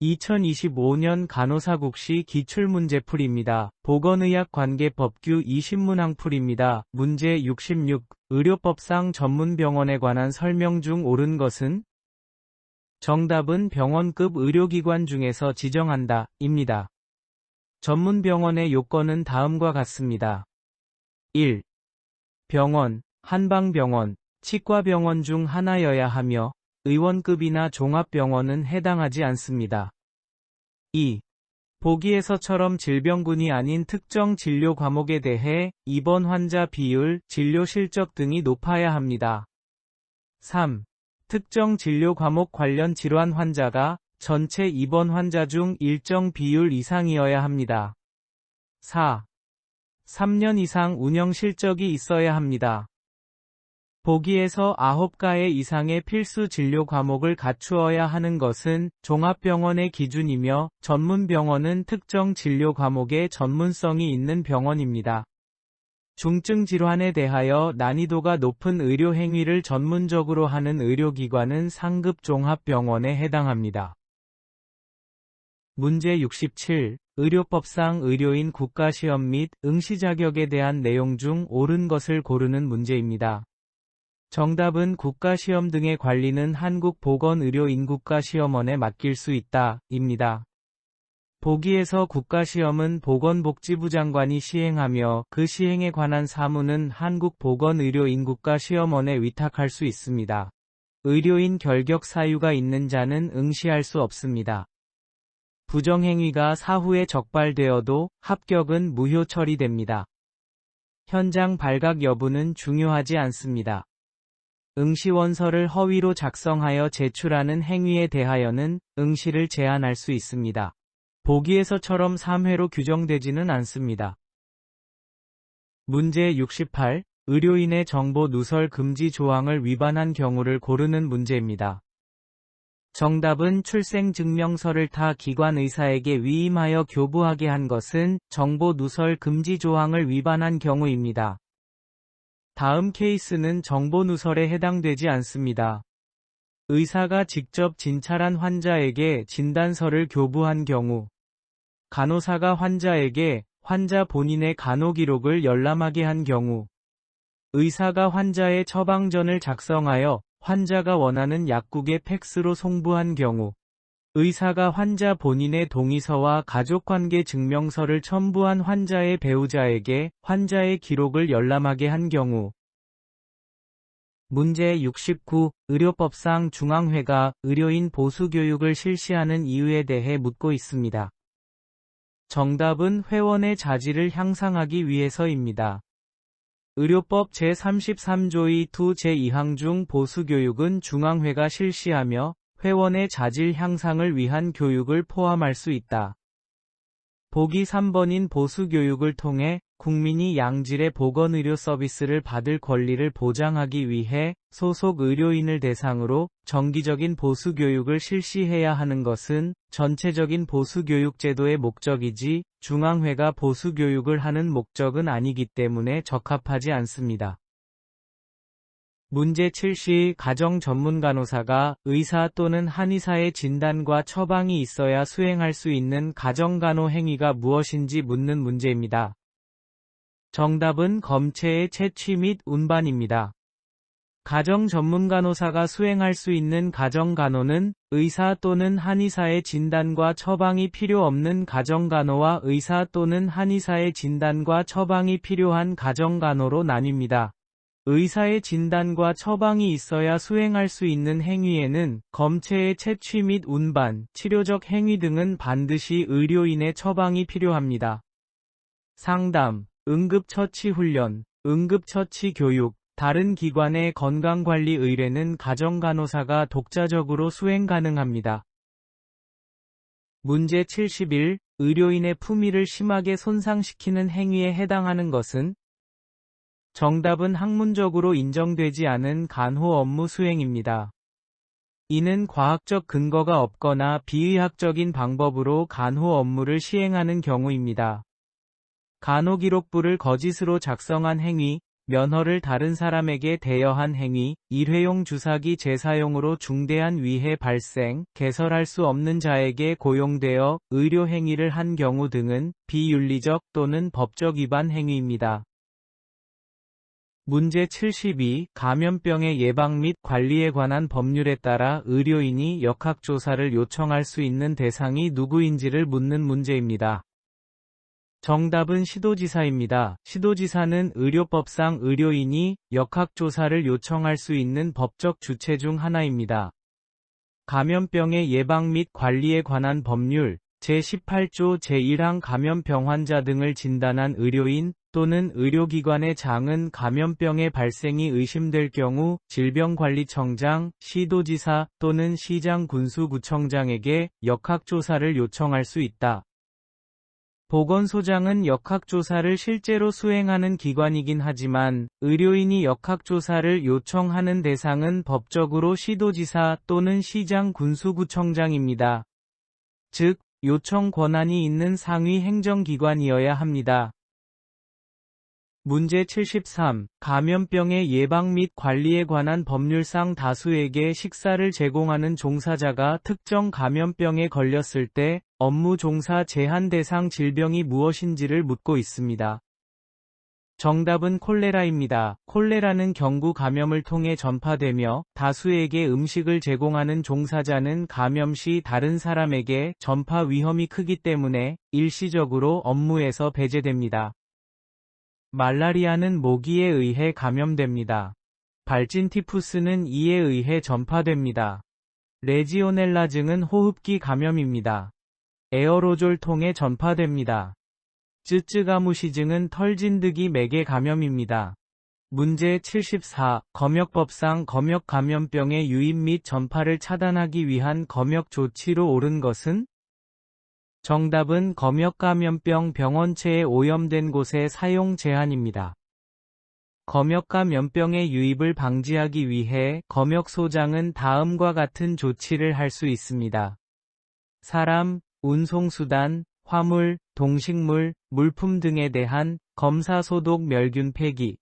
2025년 간호사국시 기출문제풀이입니다. 보건의학관계법규 20문항풀이입니다. 문제 66. 의료법상 전문병원에 관한 설명 중 옳은 것은? 정답은 병원급 의료기관 중에서 지정한다, 입니다. 전문병원의 요건은 다음과 같습니다. 1. 병원, 한방병원, 치과병원 중 하나여야 하며 의원급이나 종합병원은 해당하지 않습니다. 2. 보기에서처럼 질병군이 아닌 특정 진료 과목에 대해 입원 환자 비율, 진료 실적 등이 높아야 합니다. 3. 특정 진료 과목 관련 질환 환자가 전체 입원 환자 중 일정 비율 이상이어야 합니다. 4. 3년 이상 운영 실적이 있어야 합니다. 보기에서 9가지 이상의 필수 진료 과목을 갖추어야 하는 것은 종합병원의 기준이며 전문병원은 특정 진료 과목의 전문성이 있는 병원입니다. 중증 질환에 대하여 난이도가 높은 의료 행위를 전문적으로 하는 의료기관은 상급 종합병원에 해당합니다. 문제 67. 의료법상 의료인 국가시험 및 응시 자격에 대한 내용 중 옳은 것을 고르는 문제입니다. 정답은 국가시험 등의 관리는 한국보건의료인국가시험원에 맡길 수 있다, 입니다. 보기에서 국가시험은 보건복지부 장관이 시행하며 그 시행에 관한 사무는 한국보건의료인국가시험원에 위탁할 수 있습니다. 의료인 결격 사유가 있는 자는 응시할 수 없습니다. 부정행위가 사후에 적발되어도 합격은 무효 처리됩니다. 현장 발각 여부는 중요하지 않습니다. 응시원서를 허위로 작성하여 제출하는 행위에 대하여는 응시를 제한할 수 있습니다. 보기에서처럼 3회로 규정되지는 않습니다. 문제 68. 의료인의 정보 누설 금지 조항을 위반한 경우를 고르는 문제입니다. 정답은 출생증명서를 타 기관 의사에게 위임하여 교부하게 한 것은 정보 누설 금지 조항을 위반한 경우입니다. 다음 케이스는 정보 누설에 해당되지 않습니다. 의사가 직접 진찰한 환자에게 진단서를 교부한 경우, 간호사가 환자에게 환자 본인의 간호 기록을 열람하게 한 경우, 의사가 환자의 처방전을 작성하여 환자가 원하는 약국에 팩스로 송부한 경우, 의사가 환자 본인의 동의서와 가족관계 증명서를 첨부한 환자의 배우자에게 환자의 기록을 열람하게 한 경우. 문제 69. 의료법상 중앙회가 의료인 보수교육을 실시하는 이유에 대해 묻고 있습니다. 정답은 회원의 자질을 향상하기 위해서입니다. 의료법 제33조의 2 제2항 중 보수교육은 중앙회가 실시하며 회원의 자질 향상을 위한 교육을 포함할 수 있다. 보기 3번인 보수교육을 통해 국민이 양질의 보건의료 서비스를 받을 권리를 보장하기 위해 소속 의료인을 대상으로 정기적인 보수교육을 실시해야 하는 것은 전체적인 보수교육 제도의 목적이지 중앙회가 보수교육을 하는 목적은 아니기 때문에 적합하지 않습니다. 문제 70. 가정 전문간호사가 의사 또는 한의사의 진단과 처방이 있어야 수행할 수 있는 가정간호 행위가 무엇인지 묻는 문제입니다. 정답은 검체의 채취 및 운반입니다. 가정 전문간호사가 수행할 수 있는 가정간호는 의사 또는 한의사의 진단과 처방이 필요 없는 가정간호와 의사 또는 한의사의 진단과 처방이 필요한 가정간호로 나뉩니다. 의사의 진단과 처방이 있어야 수행할 수 있는 행위에는 검체의 채취 및 운반, 치료적 행위 등은 반드시 의료인의 처방이 필요합니다. 상담, 응급처치 훈련, 응급처치 교육, 다른 기관의 건강관리 의뢰는 가정간호사가 독자적으로 수행 가능합니다. 문제 71. 의료인의 품위를 심하게 손상시키는 행위에 해당하는 것은? 정답은 학문적으로 인정되지 않은 간호 업무 수행입니다. 이는 과학적 근거가 없거나 비의학적인 방법으로 간호 업무를 시행하는 경우입니다. 간호기록부를 거짓으로 작성한 행위, 면허를 다른 사람에게 대여한 행위, 일회용 주사기 재사용으로 중대한 위해 발생, 개설할 수 없는 자에게 고용되어 의료 행위를 한 경우 등은 비윤리적 또는 법적 위반 행위입니다. 문제 72. 감염병의 예방 및 관리에 관한 법률에 따라 의료인이 역학조사를 요청할 수 있는 대상이 누구인지를 묻는 문제입니다. 정답은 시도지사입니다. 시도지사는 의료법상 의료인이 역학조사를 요청할 수 있는 법적 주체 중 하나입니다. 감염병의 예방 및 관리에 관한 법률 제18조 제1항 감염병 환자 등을 진단한 의료인 또는 의료기관의 장은 감염병의 발생이 의심될 경우 질병관리청장, 시도지사 또는 시장 군수구청장에게 역학조사를 요청할 수 있다. 보건소장은 역학조사를 실제로 수행하는 기관이긴 하지만 의료인이 역학조사를 요청하는 대상은 법적으로 시도지사 또는 시장 군수구청장입니다. 즉, 요청 권한이 있는 상위 행정기관이어야 합니다. 문제 73. 감염병의 예방 및 관리에 관한 법률상 다수에게 식사를 제공하는 종사자가 특정 감염병에 걸렸을 때 업무 종사 제한 대상 질병이 무엇인지를 묻고 있습니다. 정답은 콜레라입니다. 콜레라는 경구 감염을 통해 전파되며 다수에게 음식을 제공하는 종사자는 감염 시 다른 사람에게 전파 위험이 크기 때문에 일시적으로 업무에서 배제됩니다. 말라리아는 모기에 의해 감염됩니다. 발진티푸스는 이에 의해 전파됩니다. 레지오넬라증은 호흡기 감염입니다. 에어로졸 통해 전파됩니다. 쯔쯔가무시증은 털진드기 매개 감염입니다. 문제 74. 검역법상 검역 감염병의 유입 및 전파를 차단하기 위한 검역 조치로 옳은 것은? 정답은 검역감염병 병원체에 오염된 곳의 사용 제한입니다. 검역감염병의 유입을 방지하기 위해 검역소장은 다음과 같은 조치를 할 수 있습니다. 사람, 운송수단, 화물, 동식물, 물품 등에 대한 검사 소독 멸균 폐기,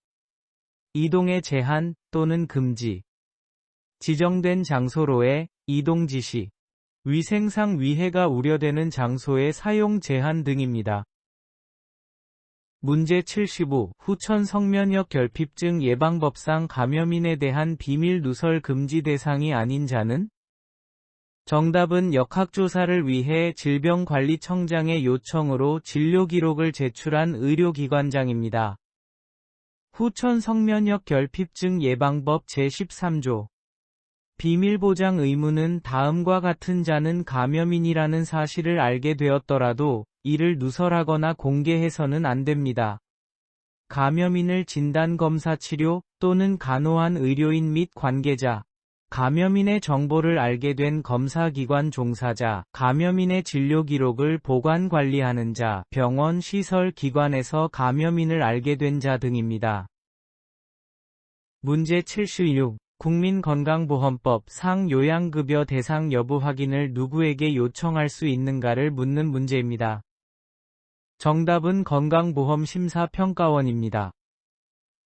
이동의 제한 또는 금지, 지정된 장소로의 이동 지시, 위생상 위해가 우려되는 장소의 사용 제한 등입니다. 문제 75. 후천 성면역 결핍증 예방법상 감염인에 대한 비밀 누설 금지 대상이 아닌 자는? 정답은 역학조사를 위해 질병관리청장의 요청으로 진료기록을 제출한 의료기관장입니다. 후천 성면역 결핍증 예방법 제13조. 비밀보장 의무는 다음과 같은 자는 감염인이라는 사실을 알게 되었더라도 이를 누설하거나 공개해서는 안 됩니다. 감염인을 진단검사 치료 또는 간호한 의료인 및 관계자, 감염인의 정보를 알게 된 검사기관 종사자, 감염인의 진료기록을 보관 관리하는 자, 병원 시설 기관에서 감염인을 알게 된 자 등입니다. 문제 76. 국민건강보험법 상 요양급여 대상 여부 확인을 누구에게 요청할 수 있는가를 묻는 문제입니다. 정답은 건강보험심사평가원입니다.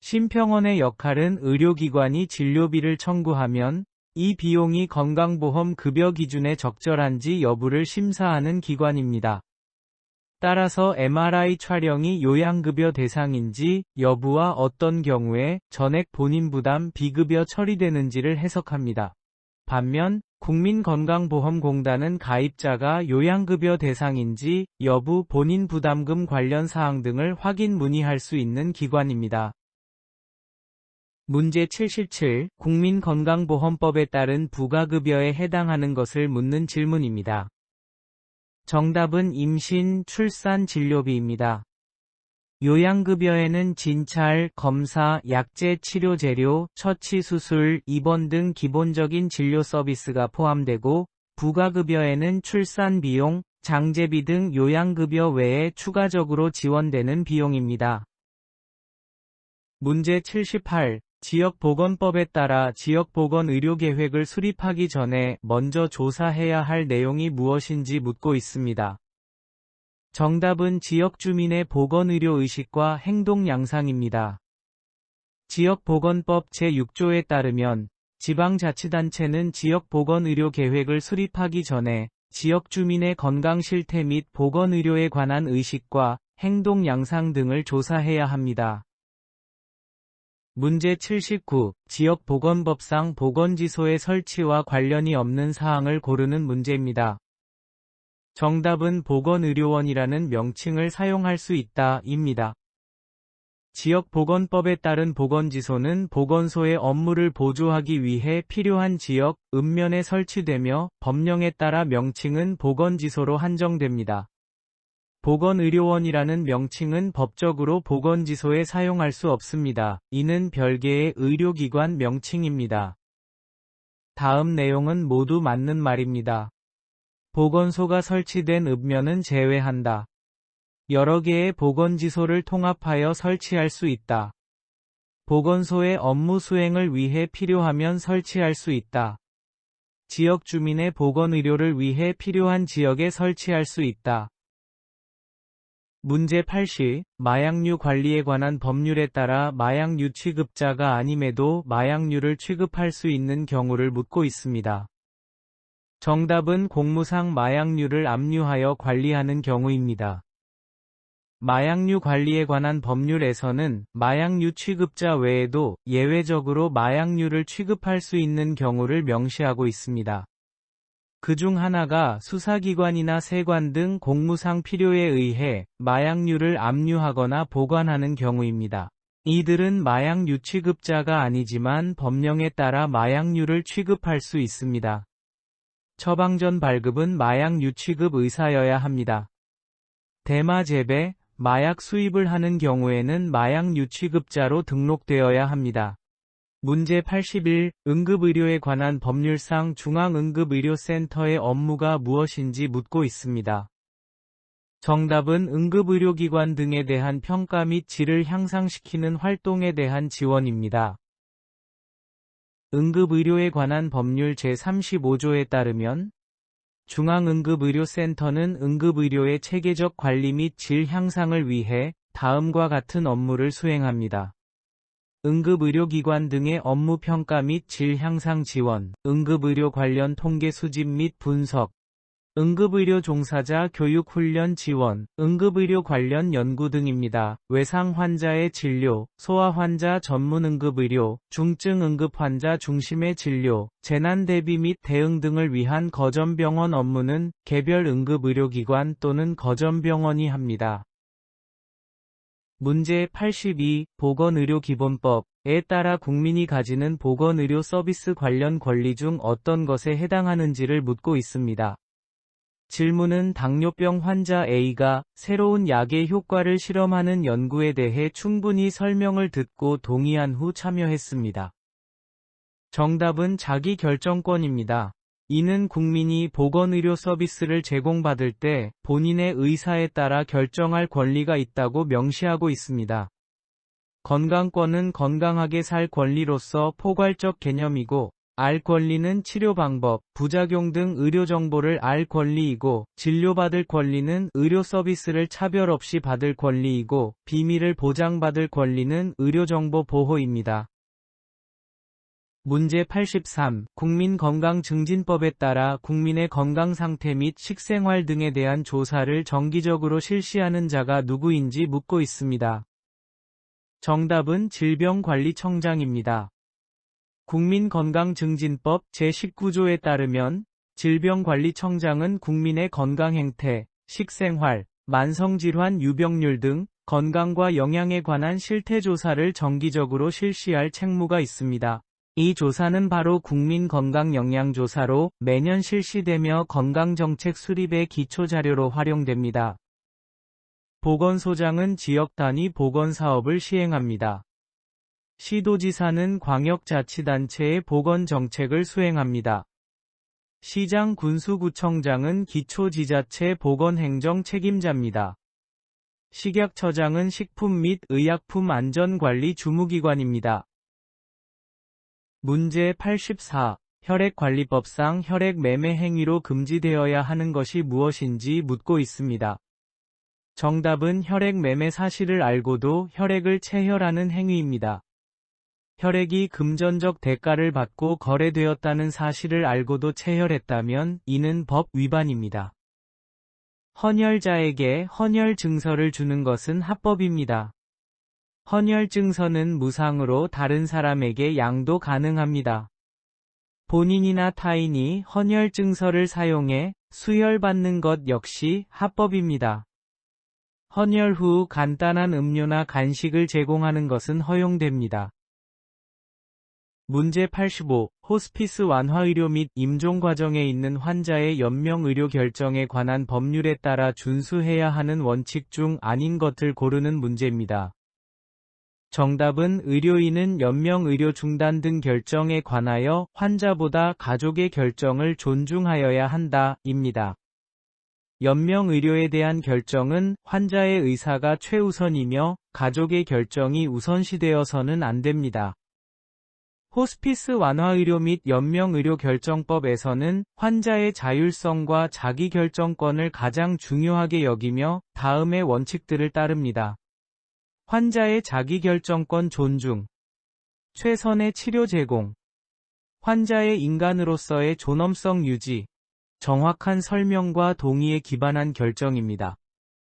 심평원의 역할은 의료기관이 진료비를 청구하면 이 비용이 건강보험 급여 기준에 적절한지 여부를 심사하는 기관입니다. 따라서 MRI 촬영이 요양급여 대상인지 여부와 어떤 경우에 전액 본인 부담 비급여 처리되는지를 해석합니다. 반면 국민건강보험공단은 가입자가 요양급여 대상인지 여부 본인 부담금 관련 사항 등을 확인 문의할 수 있는 기관입니다. 문제 77. 국민건강보험법에 따른 부가급여에 해당하는 것을 묻는 질문입니다. 정답은 임신, 출산 진료비입니다. 요양급여에는 진찰, 검사, 약제 치료 재료, 처치 수술, 입원 등 기본적인 진료 서비스가 포함되고, 부가급여에는 출산 비용, 장제비 등 요양급여 외에 추가적으로 지원되는 비용입니다. 문제 78. 지역보건법에 따라 지역보건의료계획을 수립하기 전에 먼저 조사해야 할 내용이 무엇인지 묻고 있습니다. 정답은 지역 주민의 보건의료 의식과 행동 양상입니다. 지역보건법 제6조에 따르면 지방자치단체는 지역보건의료 계획을 수립하기 전에 지역 주민의 건강 실태 및 보건의료에 관한 의식과 행동 양상 등을 조사해야 합니다. 문제 79. 지역보건법상 보건지소의 설치와 관련이 없는 사항을 고르는 문제입니다. 정답은 보건의료원이라는 명칭을 사용할 수 있다, 입니다. 지역보건법에 따른 보건지소는 보건소의 업무를 보조하기 위해 필요한 지역, 읍면에 설치되며 법령에 따라 명칭은 보건지소로 한정됩니다. 보건의료원이라는 명칭은 법적으로 보건지소에 사용할 수 없습니다. 이는 별개의 의료기관 명칭입니다. 다음 내용은 모두 맞는 말입니다. 보건소가 설치된 읍면은 제외한다. 여러 개의 보건지소를 통합하여 설치할 수 있다. 보건소의 업무 수행을 위해 필요하면 설치할 수 있다. 지역 주민의 보건의료를 위해 필요한 지역에 설치할 수 있다. 문제 80. 마약류 관리에 관한 법률에 따라 마약류 취급자가 아님에도 마약류를 취급할 수 있는 경우를 묻고 있습니다. 정답은 공무상 마약류를 압류하여 관리하는 경우입니다. 마약류 관리에 관한 법률에서는 마약류 취급자 외에도 예외적으로 마약류를 취급할 수 있는 경우를 명시하고 있습니다. 그중 하나가 수사기관이나 세관 등 공무상 필요에 의해 마약류를 압류하거나 보관하는 경우입니다. 이들은 마약류 취급자가 아니지만 법령에 따라 마약류를 취급할 수 있습니다. 처방전 발급은 마약류 취급 의사여야 합니다. 대마 재배, 마약 수입을 하는 경우에는 마약류 취급자로 등록되어야 합니다. 문제 81. 응급의료에 관한 법률상 중앙응급의료센터의 업무가 무엇인지 묻고 있습니다. 정답은 응급의료기관 등에 대한 평가 및 질을 향상시키는 활동에 대한 지원입니다. 응급의료에 관한 법률 제35조에 따르면 중앙응급의료센터는 응급의료의 체계적 관리 및 질 향상을 위해 다음과 같은 업무를 수행합니다. 응급의료기관 등의 업무 평가 및 질 향상 지원, 응급의료 관련 통계 수집 및 분석, 응급의료 종사자 교육 훈련 지원, 응급의료 관련 연구 등입니다. 외상 환자의 진료, 소아 환자 전문 응급의료, 중증 응급 환자 중심의 진료, 재난 대비 및 대응 등을 위한 거점병원 업무는 개별 응급의료기관 또는 거점병원이 합니다. 문제 82. 보건의료기본법에 따라 국민이 가지는 보건의료 서비스 관련 권리 중 어떤 것에 해당하는지를 묻고 있습니다. 질문은 당뇨병 환자 A가 새로운 약의 효과를 실험하는 연구에 대해 충분히 설명을 듣고 동의한 후 참여했습니다. 정답은 자기결정권입니다. 이는 국민이 보건의료 서비스를 제공받을 때 본인의 의사에 따라 결정할 권리가 있다고 명시하고 있습니다. 건강권은 건강하게 살 권리로서 포괄적 개념이고, 알 권리는 치료 방법, 부작용 등 의료 정보를 알 권리이고, 진료받을 권리는 의료 서비스를 차별 없이 받을 권리이고, 비밀을 보장받을 권리는 의료 정보 보호입니다. 문제 83. 국민건강증진법에 따라 국민의 건강 상태 및 식생활 등에 대한 조사를 정기적으로 실시하는 자가 누구인지 묻고 있습니다. 정답은 질병관리청장입니다. 국민건강증진법 제19조에 따르면 질병관리청장은 국민의 건강 행태, 식생활, 만성질환 유병률 등 건강과 영양에 관한 실태조사를 정기적으로 실시할 책무가 있습니다. 이 조사는 바로 국민건강영양조사로 매년 실시되며 건강정책 수립의 기초자료로 활용됩니다. 보건소장은 지역 단위 보건사업을 시행합니다. 시도지사는 광역자치단체의 보건정책을 수행합니다. 시장 군수구청장은 기초지자체 보건행정 책임자입니다. 식약처장은 식품 및 의약품 안전관리 주무기관입니다. 문제 84. 혈액관리법상 혈액 매매 행위로 금지되어야 하는 것이 무엇인지 묻고 있습니다. 정답은 혈액 매매 사실을 알고도 혈액을 체혈하는 행위입니다. 혈액이 금전적 대가를 받고 거래되었다는 사실을 알고도 체혈했다면 이는 법 위반입니다. 헌혈자에게 헌혈 증서를 주는 것은 합법입니다. 헌혈 증서는 무상으로 다른 사람에게 양도 가능합니다. 본인이나 타인이 헌혈 증서를 사용해 수혈받는 것 역시 합법입니다. 헌혈 후 간단한 음료나 간식을 제공하는 것은 허용됩니다. 문제 85. 호스피스 완화의료 및 임종 과정에 있는 환자의 연명의료 결정에 관한 법률에 따라 준수해야 하는 원칙 중 아닌 것을 고르는 문제입니다. 정답은 의료인은 연명의료 중단 등 결정에 관하여 환자보다 가족의 결정을 존중하여야 한다, 입니다. 연명의료에 대한 결정은 환자의 의사가 최우선이며 가족의 결정이 우선시되어서는 안 됩니다. 호스피스 완화의료 및 연명의료 결정법에서는 환자의 자율성과 자기결정권을 가장 중요하게 여기며 다음의 원칙들을 따릅니다. 환자의 자기결정권 존중, 최선의 치료 제공, 환자의 인간으로서의 존엄성 유지, 정확한 설명과 동의에 기반한 결정입니다.